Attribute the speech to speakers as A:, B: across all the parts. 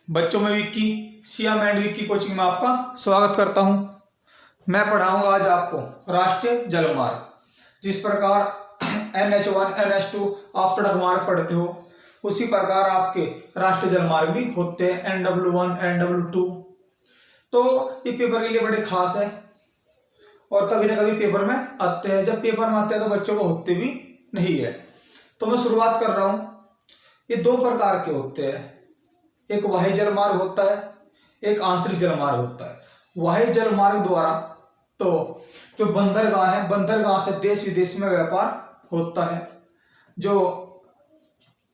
A: बच्चों में Vicky SIAM and Vicky coaching में आपका स्वागत करता हूं। मैं पढ़ाऊंगा आज आपको राष्ट्रीय जलमार्ग। जिस प्रकार NH1 NH2 आप सड़क मार्ग पढ़ते हो, उसी प्रकार आपके राष्ट्रीय जलमार्ग भी होते हैं NW1 NW2। तो ये पेपर के लिए बड़े खास है और कभी ना कभी पेपर में आते हैं। जब पेपर में आते हैं तो बच्चों को होते भी नहीं है। तो मैं शुरुआत कर रहा हूं। ये दो प्रकार के होते हैं, एक वाह्य जलमार्ग होता है, एक आंतरिक जलमार्ग होता है। वाह्य जलमार्ग द्वारा तो जो बंदरगाह है, बंदरगाह से देश विदेश में व्यापार होता है। जो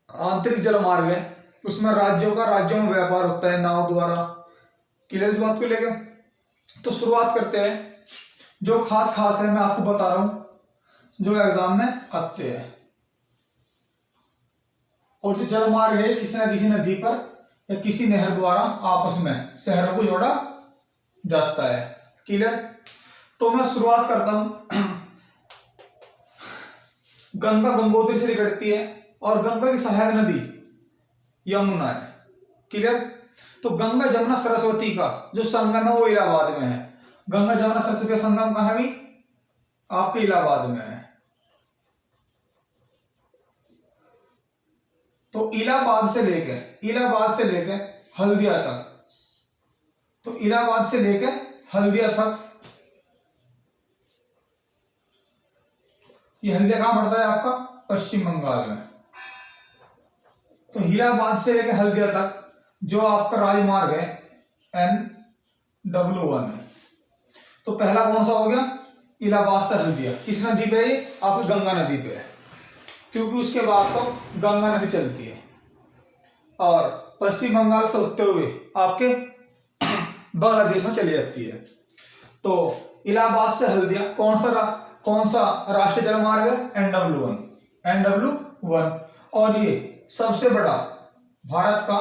A: आंतरिक जलमार्ग है उसमें राज्यों में व्यापार होता है नाव द्वारा। क्लियर इस बात को लेकर? तो शुरुआत करते हैं। जो खास है मैं आपको बता रहा हूं जो एग्जाम में आते हैं। और जो जलमार्ग है किसी न किसी नदी पर या किसी नहर द्वारा आपस में शहरों को जोड़ा जाता है। क्लियर? तो मैं शुरुआत करता हूं। गंगा गंगोत्री से निकलती है और गंगा की सहायक नदी यमुना है। क्लियर? तो गंगा जमुना सरस्वती का जो संगम है वो इलाहाबाद में है। गंगा जमुना सरस्वती का संगम कहां है? भी आपके इलाहाबाद में है। तो इलाहाबाद से लेकर हल्दिया तक, तो इलाहाबाद से लेकर हल्दिया तक, ये हल्दिया कहां पड़ता है? आपका पश्चिम बंगाल में। तो इलाहाबाद से लेकर हल्दिया तक जो आपका राजमार्ग है NW1 है। तो पहला कौन सा हो गया? इलाहाबाद से हल्दिया। किस नदी पे है? आपकी गंगा नदी पे है, क्योंकि उसके बाद तो गंगा नदी चलती है और पश्चिम बंगाल से होते हुए आपके बांग्लादेश में चली जाती है। तो इलाहाबाद से हल्दिया कौन सा राष्ट्रीय जलमार्ग है? NW1। और ये सबसे बड़ा भारत का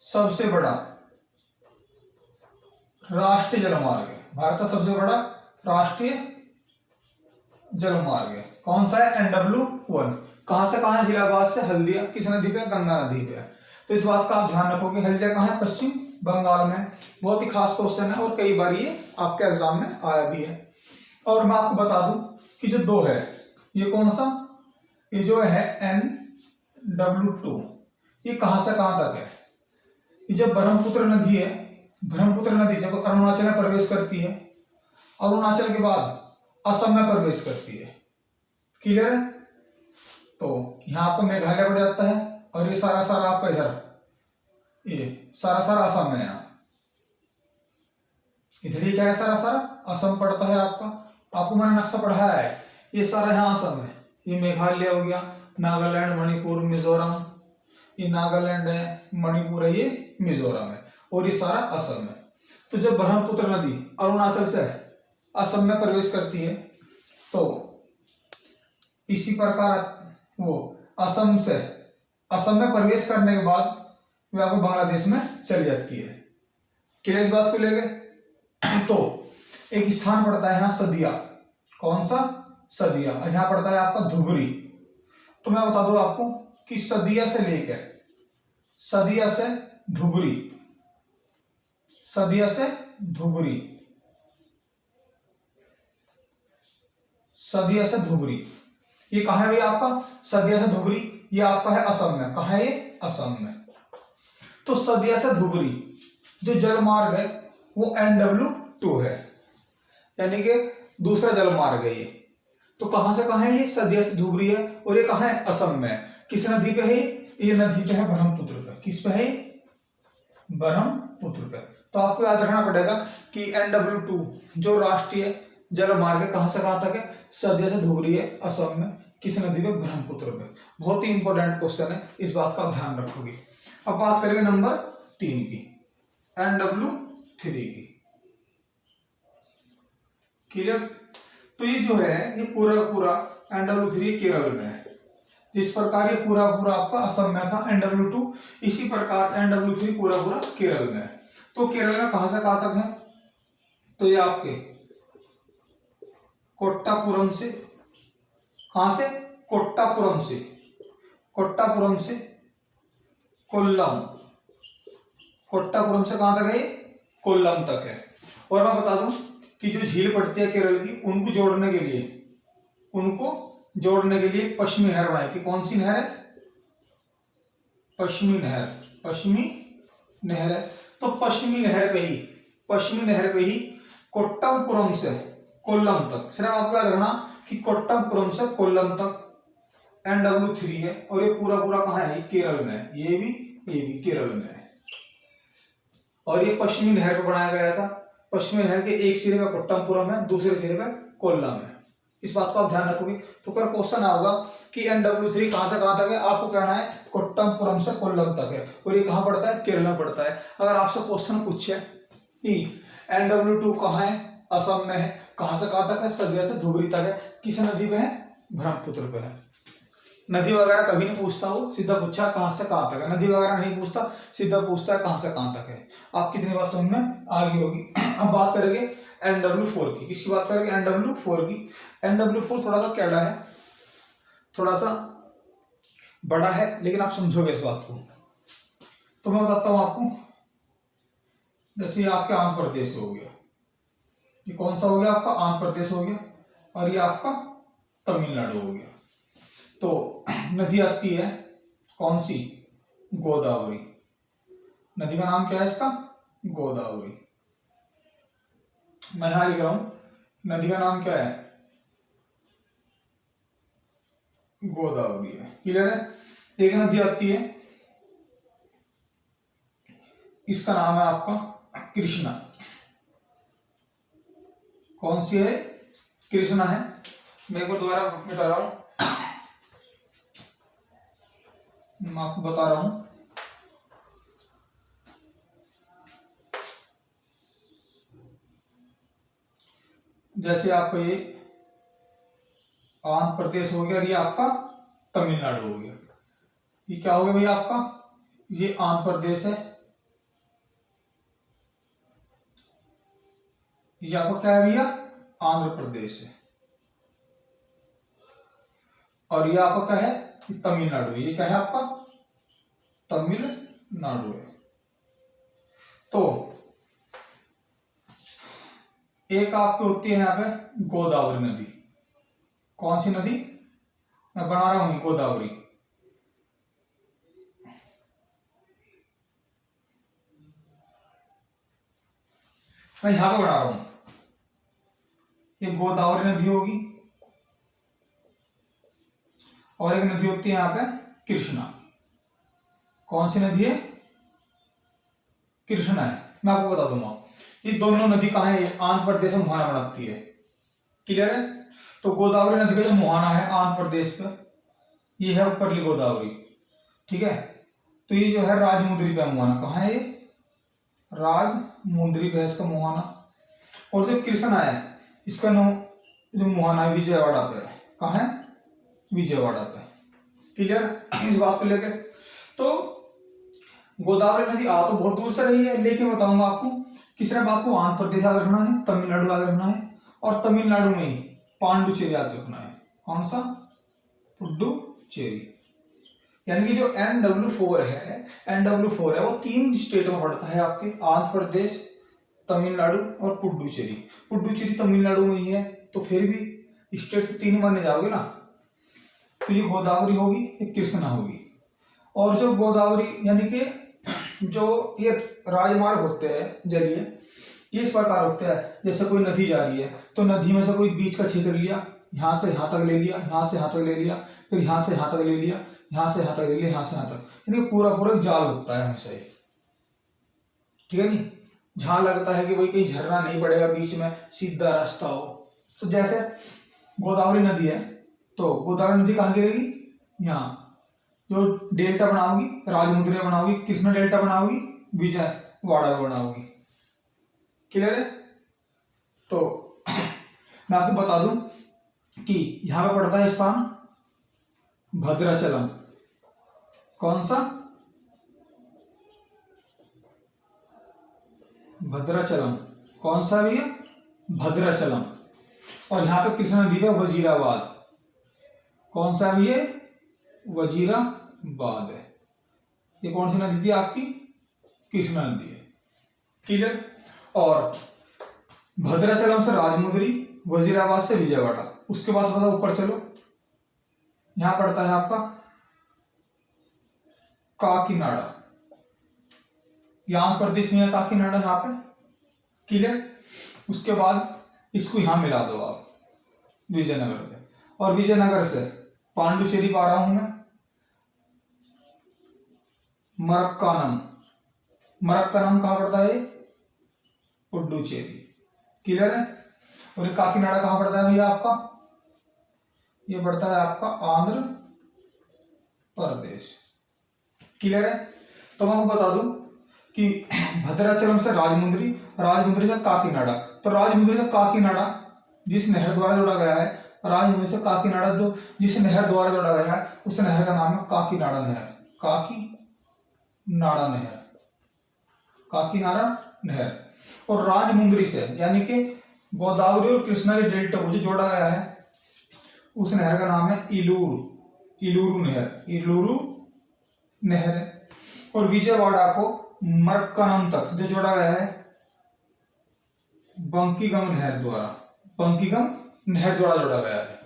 A: सबसे बड़ा राष्ट्रीय जलमार्ग है। भारत का सबसे बड़ा राष्ट्रीय जलमार्ग है। कौन सा है? NW1। कहां से कहां? इलाहाबाद से हल्दिया। किस नदी पे? गंगा नदी पे। तो इस बात का आप ध्यान रखोगे। हल्दिया कहां है? पश्चिम बंगाल में। बहुत ही खास क्वेश्चन है और कई बार ये आपके एग्जाम में आया भी है। और मैं आपको बता दूं कि जो दो है, ये कौन सा? ये जो है NW2। ये कहां से कहां तक है? ये जो ब्रह्मपुत्र नदी है, ब्रह्मपुत्र नदी जब अरुणाचल में प्रवेश करती है, अरुणाचल के बाद असम में प्रवेश करती है। क्लियर है? तो यहां आपको मेघालय पड़ जाता है और ये सारा आपका इधर, ये सारा असम है। यहाँ इधर ही क्या है? सारा असम पड़ता है आपका। आपको मैंने नक्शा पढ़ाया है। ये सारा यहाँ असम है। ये मेघालय हो गया, नागालैंड, मणिपुर, मिजोरम। ये नागालैंड है, मणिपुर है, ये मिजोरम है और ये सारा असम है। तो जब ब्रह्मपुत्र नदी अरुणाचल से असम में प्रवेश करती है तो इसी प्रकार वो असम में प्रवेश करने के बाद वे आपको बांग्लादेश में चली जाती है। क्लियर इस बात को लेके? तो एक स्थान पड़ता है यहाँ सदिया। कौन सा? सदिया। और यहाँ पड़ता है आपका धुबरी। तो मैं बता दूं आपको कि सदिया से धुबरी ये कहां है? भाई आपका सदिया से धुबरी ये आपका है असम में। कहां है ये? असम में। तो सदिया से धुबरी जो जलमार्ग है वो NW2 है, यानी कि दूसरा जलमार्ग है ये। तो कहां से कहां है ये? सदिया से धुबरी है और ये कहां है? असम में। किस नदी पे है? ये नदी पे है ब्रह्मपुत्र पे। किस पे है? ब्रह्मपुत्र पे। तो आपको याद रखना पड़ेगा कि NW2 जो राष्ट्रीय जलमार्ग है कहां से कहां तक है? सदिया से धुबरी है असम में। किस नदी पे? ब्रह्मपुत्र पे। बहुत ही इंपॉर्टेंट क्वेश्चन है, इस बात का आप ध्यान रखोगे। अब बात करेंगे नंबर 3 की, NW3 की। क्लियर? तो ये जो है ये पूरा NW3 केरल में है। जिस प्रकार ये पूरा आपका असम में था NW2, इसी प्रकार NW3 पूरा केरल में है। तो केरल में कहां से कहां तक है? तो ये आपके कोट्टापुरम से, कहां से? कोट्टापुरम से कोल्लम, कोट्टापुरम से कहां तक है? कोल्लम तक है। और मैं बता दूं कि जो झील पड़ती है केरल की, उनको जोड़ने के लिए पश्चिमी नहर बनाई थी। कौन सी नहर है? पश्चिमी नहर है। तो पश्चिमी नहर पे ही कोट्टापुरम से कोल्लम तक, सिर्फ आपको याद रखना कि कोट्टापुरम से कोल्लम तक NW3 है। और ये पूरा कहाँ है? केरल में है। ये भी केरल में है। और ये पश्चिमी नहर पर बनाया गया था। पश्चिमी नहर के एक सिरे पे कोट्टापुरम है, दूसरे सिरे पे कोल्लम है। इस बात को आप ध्यान रखोगे तो फिर क्वेश्चन आएगा कि NW3 कहां से कहां तक है? आपको कहना है कोट्टापुरम से कोल्लम तक है। और ये कहां पड़ता है? केरल में पड़ता है। अगर आपसे क्वेश्चन पूछे कि NW2 कहां है? असम में है। कहां से कहां तक है? सदिया से धुबरी तक है। किस नदी पे है? ब्रह्मपुत्र पे है। नदी वगैरह कभी नहीं पूछता हो, सीधा पूछा कहां से कहां तक है। नदी वगैरह नहीं पूछता, सीधा पूछता है कहां से कहां तक है। आप कितनी बात समझ में आ गई होगी। अब बात करेंगे NW4 की। किसकी बात करेंगे? NW4 की। NW4 थोड़ा सा कैड़ा है, थोड़ा सा बड़ा है, लेकिन आप समझोगे इस बात को। तो मैं बताता हूं आपको। जैसे ये आपके आंध्र प्रदेश हो गया, ये कौन सा हो गया? आपका आंध्र प्रदेश हो गया। और ये आपका तमिलनाडु हो गया। तो नदी आती है कौन सी? गोदावरी। नदी का नाम क्या है इसका? गोदावरी। मैं यहां लिख रहा हूं, नदी का नाम क्या है? गोदावरी है। क्लियर है? एक नदी आती है, इसका नाम है आपका कृष्णा। कौन सी है? कृष्णा है। मैं एक बार दोबारा मिटा रहा हूं, मैं आपको बता रहा हूं। जैसे आपका ये आंध्र प्रदेश हो गया और ये आपका तमिलनाडु हो गया। ये क्या हो गया भैया आपका? ये आंध्र प्रदेश है, ये आपका क्या है भैया? आंध्र प्रदेश है। और ये आपका क्या है? तमिलनाडु है। ये क्या है आपका? तमिलनाडु है। तो एक आपकी होती है यहाँ पे गोदावरी नदी। कौन सी नदी? मैं बना रहा हूं गोदावरी। मैं यहां पे बना रहा हूं, ये गोदावरी नदी होगी। और एक नदी होती है यहाँ पे कृष्णा। कौन सी नदी है? कृष्णा है। मैं आपको बता दूंगा, ये दोनों नदी कहाँ है? आंध्र प्रदेश में मुहाना बनाती है। क्लियर है? तो गोदावरी नदी का जो मुहाना है आंध्र प्रदेश का, ये है ऊपरली गोदावरी। ठीक है? तो ये जो है राजमुंदरी पे मुहाना। कहाँ है ये? राजमुंदरी पे इसका मुहाना। और जो कृष्णा है इसका जो मुहाना है विजयवाड़ा पे है। कहाँ है? विजयवाड़ा पे। क्लियर इस बात को लेकर? तो गोदावरी नदी आ तो बहुत दूर से रही है, लेकिन बताऊंगा आपको कि सिर्फ आपको आंध्र प्रदेश याद रखना है, तमिलनाडु याद रखना है, और तमिलनाडु में ही पांडुचेरी याद रखना है। कौन सा? पुडुचेरी। यानी कि जो NW4 है वो 3 स्टेट में पड़ता है आपके, आंध्र प्रदेश, तमिलनाडु और पुडुचेरी। पुडुचेरी तमिलनाडु में ही है, तो फिर भी स्टेट तो 3 माने जाओगे ना। तो ये गोदावरी होगी, ये कृष्णा होगी। और जो गोदावरी यानी कि जो ये राजमार्ग होते हैं जलीय, ये इस प्रकार होते हैं। जैसे कोई नदी जा रही है तो नदी में से कोई बीच का क्षेत्र लिया, यहाँ से यहाँ तक ले लिया, यहाँ से यहाँ तक ले लिया, फिर यहाँ से यहाँ तक ले लिया, यहाँ से यहाँ तक ले लिया, यहाँ से यहाँ तक, यानी पूरा जाल होता है हमेशा ये। ठीक है नहीं? जहां लगता है कि भाई कहीं झरना नहीं पड़ेगा बीच में, सीधा रास्ता हो। तो जैसे गोदावरी नदी है, तो गोदावरी नदी कहाँ गिरेगी? यहाँ। जो डेल्टा बनाओगी राजमुंदरी बनाओगी, कृष्णा डेल्टा बनाओगी, विजयवाड़ा बनाओगी। क्लियर है? तो मैं आपको बता दूं कि यहां पे पड़ता है स्थान भद्राचलम। कौन सा? भद्राचलम। कौन सा भी है? भद्राचलम। और यहां पे कृष्णा नदी पे ये कौन सी नदी थी आपकी? कृष्णा नदी है। क्लियर। और भद्राचलम से राजमुंदरी, वजीराबाद से विजयवाड़ा, उसके बाद थोड़ा ऊपर चलो, यहां पड़ता है आपका काकीनाडा, आंध्र प्रदेश में है काकीनाडा यहाँ पे। क्लियर। उसके बाद इसको यहां मिला दो आप विजयनगर पे, और विजयनगर से पांडुचेरी पा रहा हूं मैं, मरक्कानम, मरक्कानम कहां पड़ता है? पुडुचेरी। क्लियर है। और ये काकीनाडा कहां पड़ता है भैया आपका? ये पड़ता है आपका आंध्र प्रदेश। क्लियर है। तो मैं आपको बता दूं कि भद्राचलम से राजमुंदरी, राजमुंदरी से काकीनाडा, तो राजमुंदरी से काकीनाडा जिस नहर द्वारा जोड़ा गया है, राजमुंदरी से काकीनाडा जो जिस नहर द्वारा जोड़ा गया है, उस नहर का नाम है काकीनाडा नहर, काकीनाडा नहर, काकीनाडा नहर। और राजमुंदरी से यानी कि गोदावरी और कृष्णा के डेल्टा को जो जोड़ा गया है, उस नहर का नाम है इलूरू, इलूरू नहर, इलूरू नहर है। और विजयवाड़ा को मरक्कानम तक जो जोड़ा गया है बंकीगम नहर द्वारा, बंकीगम नहर द्वारा जोड़ा गया है।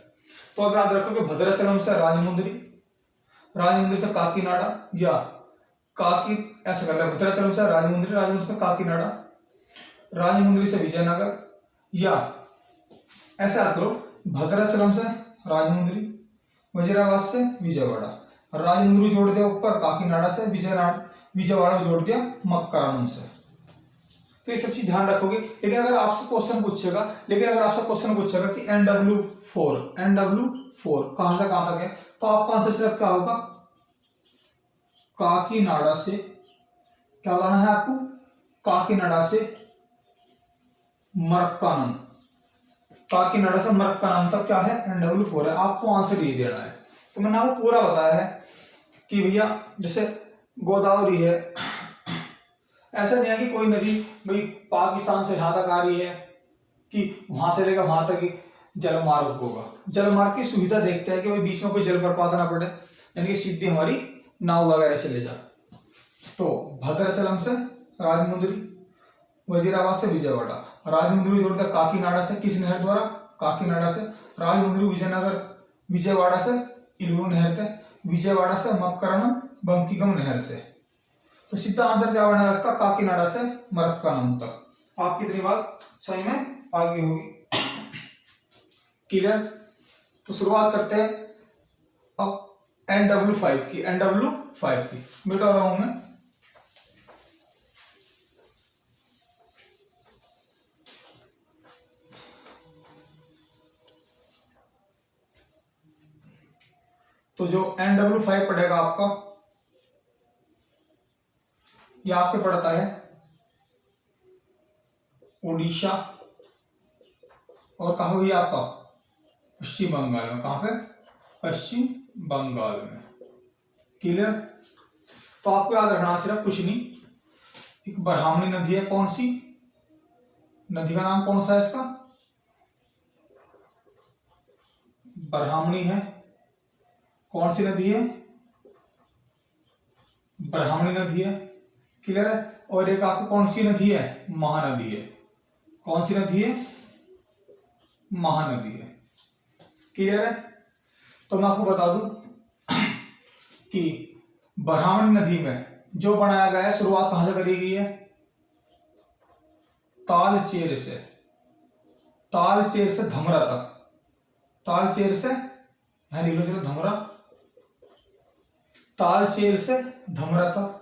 A: तो अब याद रखो कि भद्राचलम से राजमुंदरी, राजमुंदरी से काकीनाडा, या काकी ऐसा कर ले, भद्राचलम से राजमुंदरी, राजमुंदरी से काकीनाडा, राजमुंदरी से विजयनगर, या ऐसा याद करो भद्राचलम से राजमुंदरी, वजीराबाद से विजयवाड़ा, राजमुंदरी जोड़ दिया ऊपर काकीनाडा से, विजयवाड़ा जोड़ दिया मक्काराम से। तो ये सब चीज ध्यान रखोगे। लेकिन अगर आपसे क्वेश्चन पूछेगा कि NW4 कहां से कहां तक है, तो आपका आंसर सिर्फ क्या होगा? काकीनाडा से, क्या बताना है आपको? काकीनाडा से मरक्कानम, काकीनाडा से मरक्कानम तक क्या है? NW4 है। आपको आंसर ये देना है। तो मैंने आपको पूरा बताया है कि भैया जैसे गोदावरी है, ऐसा नहीं है कि कोई नदी भाई पाकिस्तान से यहां तक आ रही है कि वहां से लेकर वहां तक ही जलमार्ग होगा। जलमार्ग की सुविधा देखते हैं कि भाई बीच में कोई जल प्रपात ना पड़े, यानी कि सीधी हमारी नाव वगैरह चले जाए। तो भद्राचलम से राजमुंदरी, वजीराबाद से विजयवाड़ा, राजमुंदरी जोड़ दिया काकीनाडा से, किस नहर द्वारा? काकीनाडा से, राजमुंदरी विजयनगर, विजयवाड़ा से इलूरू नहर से, विजयवाड़ा से मक्कानम बंकीगम नहर से। तो सीधा आंसर क्या बनेगा इसका? काकीनाडा से मरक्कानम तक। आपकी इतनी बात सही में आगे होगी। क्लियर। तो शुरुआत करते हैं अब NW5 की, NW5 की मिटा रहा हूं मैं। तो जो NW5 पड़ेगा आपका, ये आपके पड़ता है उड़ीसा, और कहां हुई आपका? पश्चिम बंगाल में। कहां पे? पश्चिम बंगाल में। क्लियर। तो आपको याद रखना सिर्फ कुछ नहीं, एक ब्राह्मणी नदी है, कौन सी नदी का नाम कौन सा है इसका? ब्राह्मणी है। कौन सी नदी है? ब्राह्मणी नदी है। क्लियर है। और एक आपको कौन सी नदी है? महानदी है। कौन सी नदी है? महानदी है। क्लियर है। तो मैं आपको बता दूं कि ब्राह्मणी नदी में जो बनाया गया है, शुरुआत कहां से करी गई है? तालचेर से, तालचेर से धमरा तक, तालचेर से यहां लिख लो चलो धमरा, तालचेर से धमरा तक।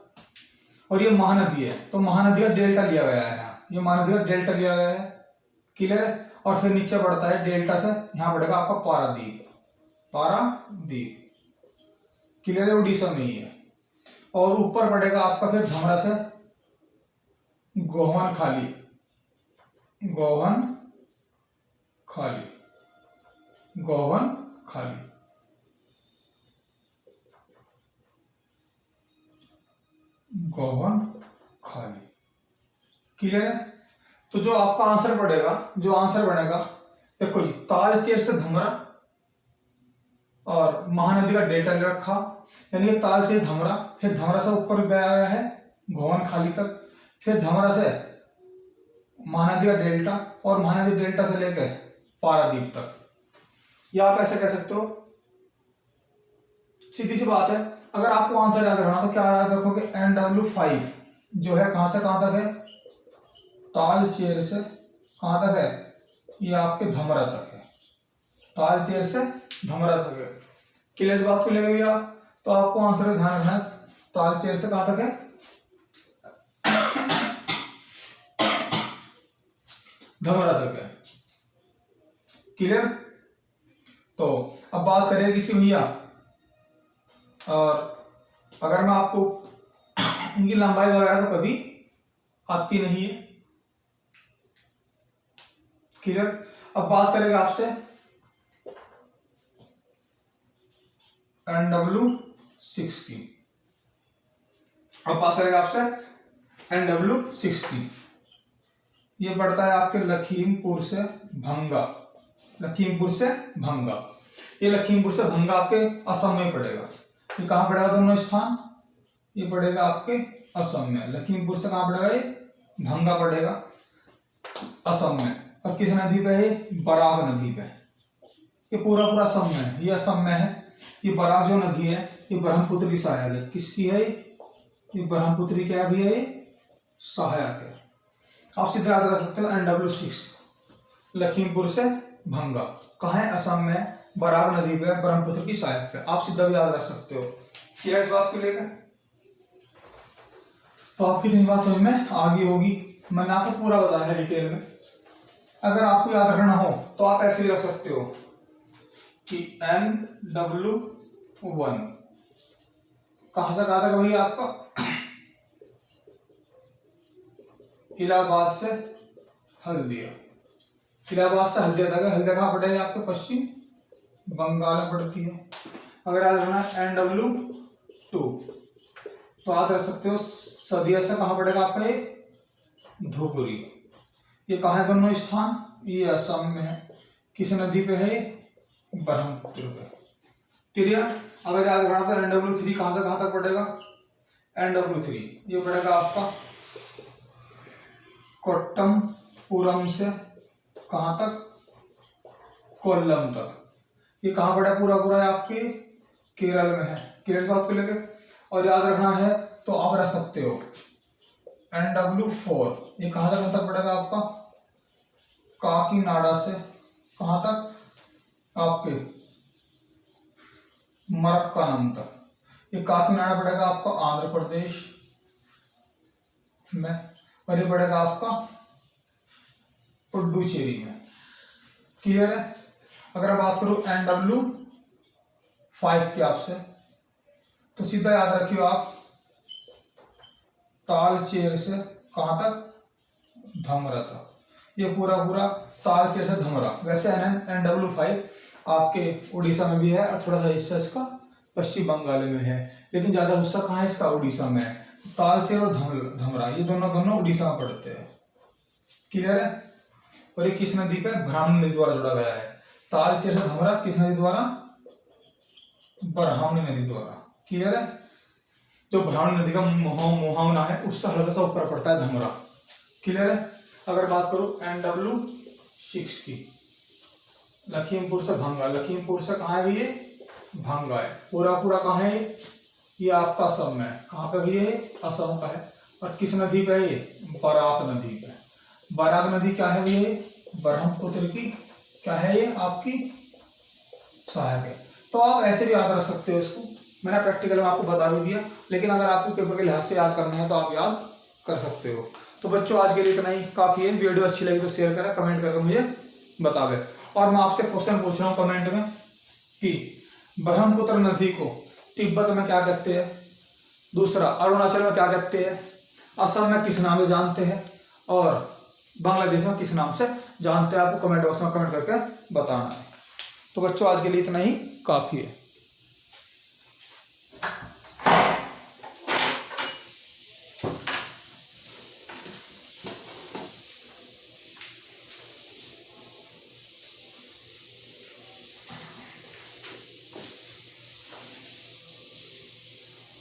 A: और ये महानदी है, तो महानदी का डेल्टा लिया गया है यहाँ, ये महानदी का डेल्टा लिया गया है। क्लियर है। और फिर नीचे बढ़ता है डेल्टा से, यहां पड़ेगा आपका पारादीप, पारादीप। क्लियर है। उड़ीसा में ही है। और ऊपर पड़ेगा आपका फिर धमरा से गोवन खाली, गोवन खाली, गोवन खाली। गोवन खाली। क्लियर है। तो जो आपका आंसर पड़ेगा, जो आंसर बनेगा, देखो जी, तालचेर से धमरा, और महानदी का डेल्टा ले रखा, यानी कि ताल से धमरा, फिर धमरा से ऊपर गया है घोवन खाली तक, फिर धमरा से महानदी का डेल्टा और महानदी डेल्टा से लेकर पारादीप तक। या आप ऐसे कह सकते हो, सीधी सी बात है। अगर आपको आंसर याद रखना तो क्या याद रखोगे, NW5 जो है कहां से कहां तक है, तालचेर से कहां तक है, ये आपके धमरा तक है, तालचेर से धमरा तक है। क्लियर इस बात को लेकर भैया, तो आपको आंसर ध्यान रखना है, तालचेर से कहां तक है, धमरा तक है। क्लियर। तो अब बात करें किसी भैया, और अगर मैं आपको इनकी लंबाई वगैरह तो कभी आती नहीं है। क्लियर। अब बात करेगा आपसे NW6 की, अब बात करेगा आपसे NW6 की। ये पड़ता है आपके लखीमपुर से भंगा, लखीमपुर से भंगा। ये लखीमपुर से भंगा आपके असम में पड़ेगा। ये कहाँ पड़ेगा दोनों स्थान, ये पड़ेगा आपके असम में। लखीमपुर से कहाँ पड़ेगा, ये भंगा पड़ेगा असम में। और किस नदी पे है, बराक नदी पे। ये पूरा पूरा असम में है, ये असम में है। ये बराक जो नदी है ये ब्रह्मपुत्र की सहायक है। किसकी है, ये ब्रह्मपुत्र की क्या भी है, सहायक है। आप सीधा याद कर सकते हो NW6 लखीमपुर से भंगा, कहाँ है, असम में, बराक नदी पे, ब्रह्मपुत्र की सहायक पे। आप सीधा भी याद रख सकते हो। क्लियर इस बात को लेकर। तो आपकी इतनी बात समझ में आ गई होगी, मैंने आपको पूरा बताया है डिटेल में। अगर आपको याद रखना हो तो आप ऐसे भी रख सकते हो कि NW1 कहां से कहा था भैया आपका, इलाहाबाद से हल्दिया, इलाहाबाद से हल्दिया तक। हल्दिया कहाँ पड़ेगा आपके, पश्चिम बंगाल में पड़ती है। अगर याद रखना NW2 तो याद रख सकते हो सदिया से कहाँ पड़ेगा आपका, ये धुबरी। ये कहाँ है दोनों स्थान, ये असम में है। किस नदी पे है, ब्रह्मपुत्र पे। क्लियर। अगर याद रखना तो NW3 कहां से कहां तक पड़ेगा, NW3 ये पड़ेगा आपका कोट्टमपुरम से कहां तक, कोल्लम तक। ये कहां पड़ा पूरा पूरा है आपके केरल में है। केरल बात को लेकर। और याद रखना है तो आप रख सकते हो NW4 ये कहां से कहां तक पड़ेगा आपका, काकीनाडा से कहां तक, आपके मरक्कानम तक। ये काकीनाडा पड़ेगा आपका आंध्र प्रदेश में, और ये पड़ेगा आपका पुडुचेरी में। क्लियर है। अगर बात करूं NW5 की आपसे, तो सीधा याद रखियो आप, तालचेर से कहां तक, धमरा तक। ये पूरा पूरा तालचेर से धमरा। वैसे NW5 आपके उड़ीसा में भी है और थोड़ा सा हिस्सा इसका पश्चिम बंगाल में है, लेकिन ज्यादा हिस्सा कहाँ है इसका, उड़ीसा में है। तालचेर और धमरा ये दोनों उड़ीसा में पड़ते हैं। क्लियर है। और ये किस नदी पे, ब्राह्मणी नदी द्वारा जुड़ा गया है। तालचेर से धमरा किस नदी द्वारा, ब्राह्मणी नदी द्वारा। क्लियर है। जो ब्राह्मणी नदी का मुहावना है उससे हल्का सा ऊपर पड़ता है धमरा। क्लियर है। अगर बात करूं NW6 की, लखीमपुर से भंगा, लखीमपुर से कहाँ है, ये भंगा है। पूरा पूरा कहाँ है, ये आपका असम में है। कहाँ पे भी ये असम का है। और किस नदी पे है, ये बराक नदी पे। बराक नदी क्या है, ये ब्रह्मपुत्र की क्या है, ये आपकी सहायक है। तो आप ऐसे भी याद रख सकते हो इसको, मैंने प्रैक्टिकल में आपको बता भी दिया, लेकिन अगर आपको पेपर के लिहाज से याद करना है तो आप याद कर सकते हो। तो बच्चों आज के लिए इतना ही काफी है। वीडियो अच्छी लगी तो शेयर करें, कमेंट करके मुझे बतावे। और मैं आपसे क्वेश्चन पूछ रहा हूँ कमेंट में कि ब्रह्मपुत्र नदी को तिब्बत में क्या कहते हैं, दूसरा अरुणाचल में क्या कहते हैं, असम में किस नाम से जानते हैं, और बांग्लादेश में किस नाम से जानते हैं। आपको कमेंट बॉक्स में कमेंट करके बताना है। तो बच्चों आज के लिए इतना ही काफी है।